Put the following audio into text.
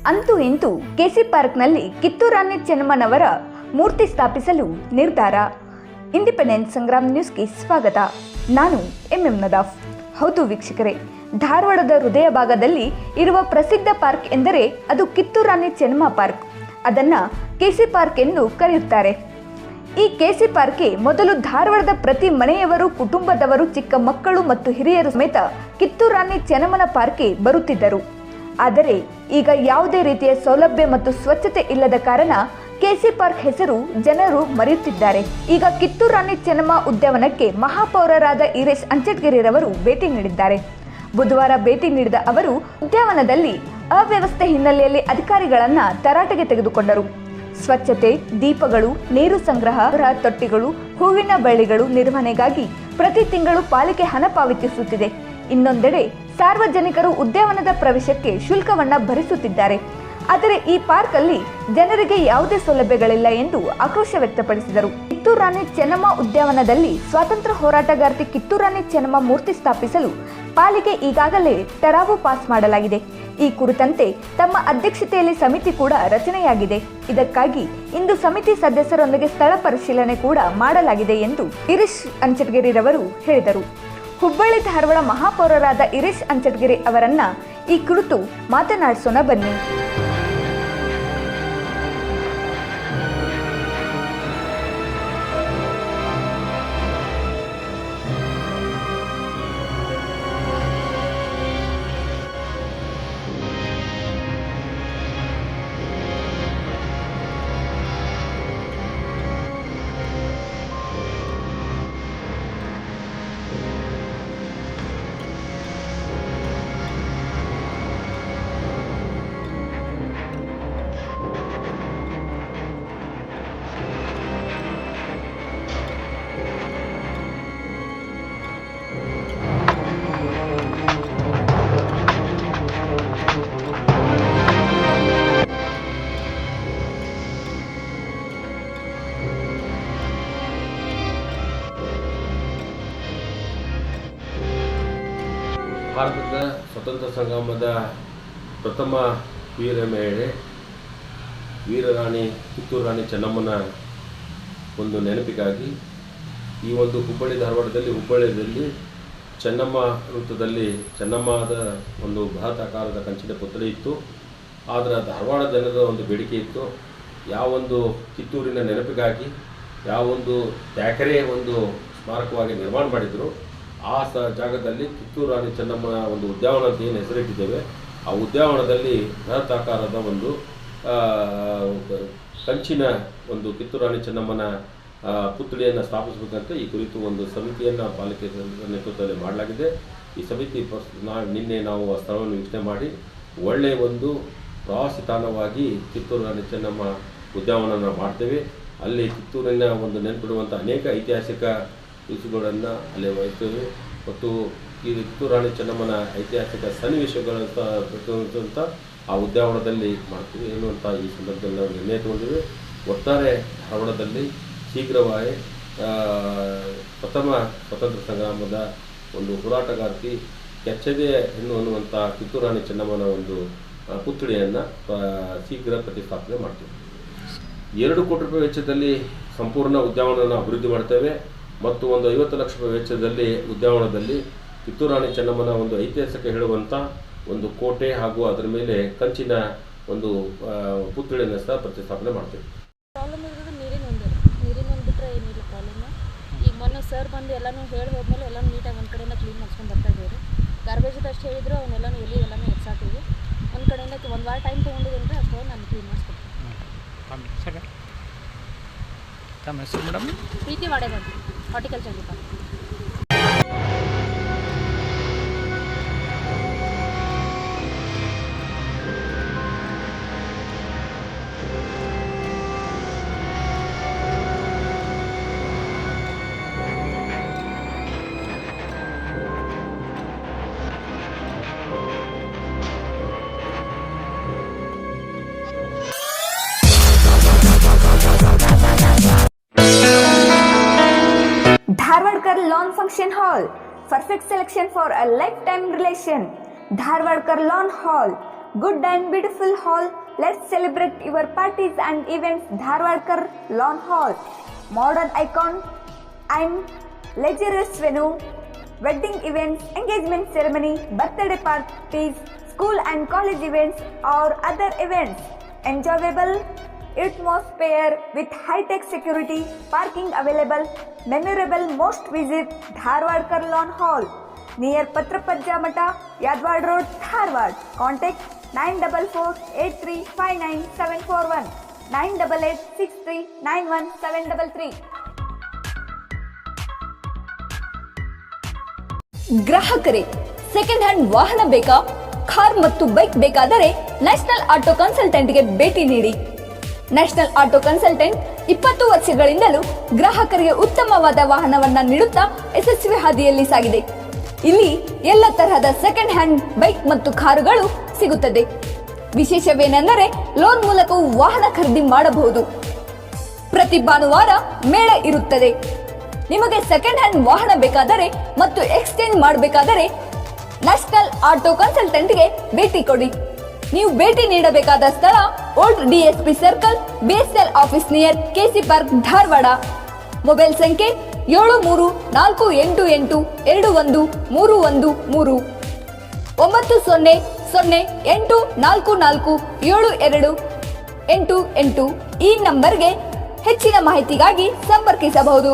ಅಂತೂ ಇಂತೂ ಕೆಸಿ ಪಾರ್ಕ್ನಲ್ಲಿ ಕಿತ್ತೂರು ರಾಣಿ ಚೆನ್ನಮ್ಮನವರ ಮೂರ್ತಿ ಸ್ಥಾಪಿಸಲು ನಿರ್ಧಾರ. ಇಂಡಿಪೆಂಡೆನ್ಸ್ ಸಂಗ್ರಾಮ್ ನ್ಯೂಸ್ಗೆ ಸ್ವಾಗತ. ನಾನು ಎಂಎಂ ನದಾಫ್. ಹೌದು ವೀಕ್ಷಕರೇ, ಧಾರವಾಡದ ಹೃದಯ ಭಾಗದಲ್ಲಿ ಇರುವ ಪ್ರಸಿದ್ಧ ಪಾರ್ಕ್ ಎಂದರೆ ಅದು ಕಿತ್ತೂರು ರಾಣಿ ಚೆನ್ನಮ್ಮ ಪಾರ್ಕ್. ಅದನ್ನು ಕೆಸಿ ಪಾರ್ಕ್ ಎಂದು ಕರೆಯುತ್ತಾರೆ. ಈ ಕೆಸಿ ಪಾರ್ಕ್ಗೆ ಮೊದಲು ಧಾರವಾಡದ ಪ್ರತಿ ಮನೆಯವರು, ಕುಟುಂಬದವರು, ಚಿಕ್ಕ ಮಕ್ಕಳು ಮತ್ತು ಹಿರಿಯರು ಸಮೇತ ಕಿತ್ತೂರು ರಾಣಿ ಚೆನ್ನಮ್ಮನ ಪಾರ್ಕ್ಗೆ ಬರುತ್ತಿದ್ದರು. ಆದರೆ ಈಗ ಯಾವುದೇ ರೀತಿಯ ಸೌಲಭ್ಯ ಮತ್ತು ಸ್ವಚ್ಛತೆ ಇಲ್ಲದ ಕಾರಣ ಕೆಸಿ ಪಾರ್ಕ್ ಹೆಸರು ಜನರು ಮರೆಯುತ್ತಿದ್ದಾರೆ. ಈಗ ಕಿತ್ತೂರು ರಾಣಿ ಚೆನ್ನಮ್ಮ ಉದ್ಯಾನವನಕ್ಕೆ ಮಹಾಪೌರರಾದ ಈರೇಶ್ ಅಂಚಟಗಿರಿರವರು ಭೇಟಿ ನೀಡಿದ್ದಾರೆ. ಬುಧವಾರ ಭೇಟಿ ನೀಡಿದ ಅವರು ಉದ್ಯಾನವನದಲ್ಲಿ ಅವ್ಯವಸ್ಥೆ ಹಿನ್ನೆಲೆಯಲ್ಲಿ ಅಧಿಕಾರಿಗಳನ್ನು ತರಾಟೆಗೆ ತೆಗೆದುಕೊಂಡರು. ಸ್ವಚ್ಛತೆ, ದೀಪಗಳು, ನೀರು ಸಂಗ್ರಹ, ತೊಟ್ಟಿಗಳು, ಹೂವಿನ ಬಳ್ಳಿಗಳು ನಿರ್ವಹಣೆಗಾಗಿ ಪ್ರತಿ ತಿಂಗಳು ಪಾಲಿಕೆ ಹಣ ಪಾವತಿಸುತ್ತಿದೆ. ಇನ್ನೊಂದೆಡೆ ಸಾರ್ವಜನಿಕರು ಉದ್ಯಾನವನದ ಪ್ರವೇಶಕ್ಕೆ ಶುಲ್ಕವನ್ನ ಭರಿಸುತ್ತಿದ್ದಾರೆ. ಆದರೆ ಈ ಪಾರ್ಕ್ ಅಲ್ಲಿ ಜನರಿಗೆ ಯಾವುದೇ ಸೌಲಭ್ಯಗಳಿಲ್ಲ ಎಂದು ಆಕ್ರೋಶ ವ್ಯಕ್ತಪಡಿಸಿದರು. ಕಿತ್ತೂರು ರಾಣಿ ಚೆನ್ನಮ್ಮ ಉದ್ಯಾನವನದಲ್ಲಿ ಸ್ವಾತಂತ್ರ್ಯ ಹೋರಾಟಗಾರ್ತಿ ಕಿತ್ತೂರು ರಾಣಿ ಚೆನ್ನಮ್ಮ ಮೂರ್ತಿ ಸ್ಥಾಪಿಸಲು ಪಾಲಿಕೆ ಈಗಾಗಲೇ ಟರಾವು ಪಾಸ್ ಮಾಡಲಾಗಿದೆ. ಈ ಕುರಿತಂತೆ ತಮ್ಮ ಅಧ್ಯಕ್ಷತೆಯಲ್ಲಿ ಸಮಿತಿ ಕೂಡ ರಚನೆಯಾಗಿದೆ. ಇದಕ್ಕಾಗಿ ಇಂದು ಸಮಿತಿ ಸದಸ್ಯರೊಂದಿಗೆ ಸ್ಥಳ ಪರಿಶೀಲನೆ ಕೂಡ ಮಾಡಲಾಗಿದೆ ಎಂದು ಈರೇಶ್ ಅಂಚಟಗಿರಿರವರು ಹೇಳಿದರು. ಹುಬ್ಬಳ್ಳಿ ಧಾರವಾಡ ಮಹಾಪೌರರಾದ ಈರೇಶ್ ಅಂಚಟಗಿರಿ ಅವರನ್ನ ಈ ಕುರಿತು ಮಾತನಾಡಿಸೋಣ ಬನ್ನಿ. ಭಾರತದ ಸ್ವತಂತ್ರ ಸಂಗ್ರಾಮದ ಪ್ರಥಮ ವೀರ ಮಹಿಳೆ ವೀರರಾಣಿ ಕಿತ್ತೂರು ರಾಣಿ ಚೆನ್ನಮ್ಮನ ಒಂದು ನೆನಪಿಗಾಗಿ ಈ ಒಂದು ಹುಬ್ಬಳ್ಳಿ ಹುಬ್ಬಳ್ಳಿಯಲ್ಲಿ ಚೆನ್ನಮ್ಮ ವೃತ್ತದಲ್ಲಿ ಚೆನ್ನಮ್ಮದ ಒಂದು ಬೃಹತ್ ಆಕಾರದ ಕಂಚಿನ ಪುತ್ಥಳಿ ಇತ್ತು. ಆದರೆ ಧಾರವಾಡ ಜನರ ಒಂದು ಬೇಡಿಕೆ ಇತ್ತು, ಯಾವೊಂದು ಕಿತ್ತೂರಿನ ನೆನಪಿಗಾಗಿ ಯಾವೊಂದು ತ್ಯಾಕರೆ ಒಂದು ಸ್ಮಾರಕವಾಗಿ ನಿರ್ಮಾಣ ಮಾಡಿದರು, ಆ ಜಾಗದಲ್ಲಿ ಕಿತ್ತೂರು ರಾಣಿ ಚೆನ್ನಮ್ಮನ ಒಂದು ಉದ್ಯಾನವನ ಅಂತ ಏನು ಹೆಸರಿಟ್ಟಿದ್ದೇವೆ, ಆ ಉದ್ಯಾನವನದಲ್ಲಿ ಬೃಹತ್ ಆಕಾರದ ಒಂದು ಕಂಚಿನ ಒಂದು ಕಿತ್ತೂರು ರಾಣಿ ಚೆನ್ನಮ್ಮನ ಪುತ್ಥಳಿಯನ್ನು ಸ್ಥಾಪಿಸಬೇಕಂತ ಈ ಕುರಿತು ಒಂದು ಸಮಿತಿಯನ್ನು ಪಾಲಿಕೆ ನೇತೃತ್ವದಲ್ಲಿ ಮಾಡಲಾಗಿದೆ. ಈ ಸಮಿತಿ ನಿನ್ನೆ ನಾವು ಆ ಸ್ಥಳವನ್ನು ವೀಕ್ಷಣೆ ಮಾಡಿ ಒಳ್ಳೆಯ ಒಂದು ಪ್ರವಾಸಿ ತಾಣವಾಗಿ ಕಿತ್ತೂರು ರಾಣಿ ಚೆನ್ನಮ್ಮ ಉದ್ಯಾನವನ ಮಾಡ್ತೇವೆ. ಅಲ್ಲಿ ಕಿತ್ತೂರಿನ ಒಂದು ನೆನಪಿಡುವಂಥ ಅನೇಕ ಐತಿಹಾಸಿಕ ವಿಷಯಗಳನ್ನು ಅಲ್ಲಿ ವಹಿಸ್ತೇವೆ ಮತ್ತು ಈ ಕಿತ್ತೂರು ರಾಣಿ ಚೆನ್ನಮ್ಮನ ಐತಿಹಾಸಿಕ ಸನ್ನಿವೇಶಗಳಂತ ಆ ಉದ್ಯಾನವನದಲ್ಲಿ ಮಾಡ್ತೀವಿ ಎನ್ನುವಂಥ ಈ ಸಂದರ್ಭದಲ್ಲಿ ನಾವು ನಿರ್ಣಯ ತಗೊಂಡಿವೆ. ಒಟ್ಟಾರೆ ಧಾರವಾಡದಲ್ಲಿ ಶೀಘ್ರವಾಗಿ ಪ್ರಥಮ ಸ್ವತಂತ್ರ ಸಂಗ್ರಾಮದ ಒಂದು ಹೋರಾಟಗಾರ್ತಿ ಕೆಚ್ಚದೆ ಅನ್ನುವಂಥ ಕಿತ್ತೂರು ರಾಣಿ ಚೆನ್ನಮ್ಮನ ಒಂದು ಪುತ್ಥಳಿಯನ್ನು ಶೀಘ್ರ ಪ್ರತಿಷ್ಠಾಪನೆ ಮಾಡ್ತೀವಿ. 2 ಕೋಟಿ ರೂಪಾಯಿ ವೆಚ್ಚದಲ್ಲಿ ಸಂಪೂರ್ಣ ಉದ್ಯಾನವನವನ್ನು ಅಭಿವೃದ್ಧಿ ಮಾಡ್ತೇವೆ ಮತ್ತು ಒಂದು 50 ಲಕ್ಷ ರೂಪಾಯಿ ವೆಚ್ಚದಲ್ಲಿ ಉದ್ಯಾನವನದಲ್ಲಿ ಕಿತ್ತೂರು ರಾಣಿ ಚೆನ್ನಮ್ಮನ ಒಂದು ಐತಿಹಾಸಿಕ ಹೇಳುವಂಥ ಒಂದು ಕೋಟೆ ಹಾಗೂ ಅದರ ಮೇಲೆ ಕಂಚಿನ ಒಂದು ಪುತ್ಥಳಿಯನ್ನು ಸಹ ಪ್ರತಿಷ್ಠಾಪನೆ ಮಾಡ್ತೇವೆ. ಪ್ರಾಬ್ಲಮ್ ಇರೋದು ನೀರಿನ ಒಂದು ಬಿಟ್ಟರೆ ಏನಿಲ್ಲ ಪ್ರಾಬ್ಲಮ್. ಈಗ ಮೊನ್ನೆ ಸರ್ ಬಂದು ಎಲ್ಲನೂ ಹೇಳಿ ಹೋದ್ಮೇಲೆ ಎಲ್ಲನೂ ನೀಟಾಗಿ ಒಂದು ಕಡೆಯಿಂದ ಕ್ಲೀನ್ ಮಾಡ್ಸ್ಕೊಂಡು ಬರ್ತಾ ಇದ್ದೀವಿ. ಗಾರ್ಬೇಜ್ ಅಷ್ಟು ಹೇಳಿದ್ರು ಅವನ್ನೆಲ್ಲನೂ ಎಲ್ಲನೂ ಎಕ್ಸಾಕ್ಟಿವಿ ಒಂದು ಕಡೆಯಿಂದ ಒಂದು ವಾರ ಟೈಮ್ ತೊಗೊಂಡಿದ್ದೀನಿ ಅಷ್ಟೊಂದು ನಾನು ಕ್ಲೀನ್ ಮಾಡಿಸ್ಕೊಡ್ತೀನಿ. ತಮ್ಮ ಹೆಸರು ಮೇಡಮ್? ಪ್ರೀತಿ ಮಾಡೇಬಾರ್ದು, horticulture department. Lawn Function Hall, perfect selection for a lifetime relation. Dharwadkar Lawn Hall, Good and beautiful hall. Let's celebrate your parties and events. Dharwadkar Lawn Hall. Modern icon and luxurious venue. Wedding events, engagement ceremony, birthday parties, school and college events or other events. Enjoyable atmosphere with high-tech security, parking available. Memorable most visit Dharwadkar Lawn Hall near Patrapajja Mata, Yadwad Road, Dharwad. Contact 944-8359-741, 988-6391-733. ಗ್ರಾಹಕರೇ, second hand ವಾಹನ ಬೇಕಾ? Car ಮತ್ತು bike ಬೇಕಾದರೆ national auto ಕನ್ಸಲ್ಟೆಂಟ್ಗೆ ಭೇಟಿ ನೀಡಿ. National auto consultant 20 ವರ್ಷಗಳಿಂದಲೂ ಗ್ರಾಹಕರಿಗೆ ಉತ್ತಮವಾದ ವಾಹನವನ್ನ ನೀಡುತ್ತಾ ಯಶಸ್ವಿ ಹಾದಿಯಲ್ಲಿ ಸಾಗಿದೆ. ಇಲ್ಲಿ ಎಲ್ಲ ತರಹದ ಸೆಕೆಂಡ್ ಹ್ಯಾಂಡ್ ಬೈಕ್ ಮತ್ತು ಕಾರುಗಳು ಸಿಗುತ್ತದೆ. ವಿಶೇಷವೇನೆಂದರೆ ಲೋನ್ ಮೂಲಕವೂ ವಾಹನ ಖರೀದಿ ಮಾಡಬಹುದು. ಪ್ರತಿ ಭಾನುವಾರ ಮೇಳ ಇರುತ್ತದೆ. ನಿಮಗೆ ಸೆಕೆಂಡ್ ಹ್ಯಾಂಡ್ ವಾಹನ ಬೇಕಾದರೆ ಮತ್ತು ಎಕ್ಸ್ಚೇಂಜ್ ಮಾಡಬೇಕಾದರೆ ನ್ಯಾಷನಲ್ ಆಟೋ ಕನ್ಸಲ್ಟೆಂಟ್ಗೆ ಭೇಟಿ ಕೊಡಿ. ನೀವು ಭೇಟಿ ನೀಡಬೇಕಾದ ಸ್ಥಳ old DSP circle, BSL office near KC park, Dharwad. Mobile ಸಂಖ್ಯೆ 7348821313 9008447288. ಈ ನಂಬರ್ಗೆ ಹೆಚ್ಚಿನ ಮಾಹಿತಿಗಾಗಿ ಸಂಪರ್ಕಿಸಬಹುದು.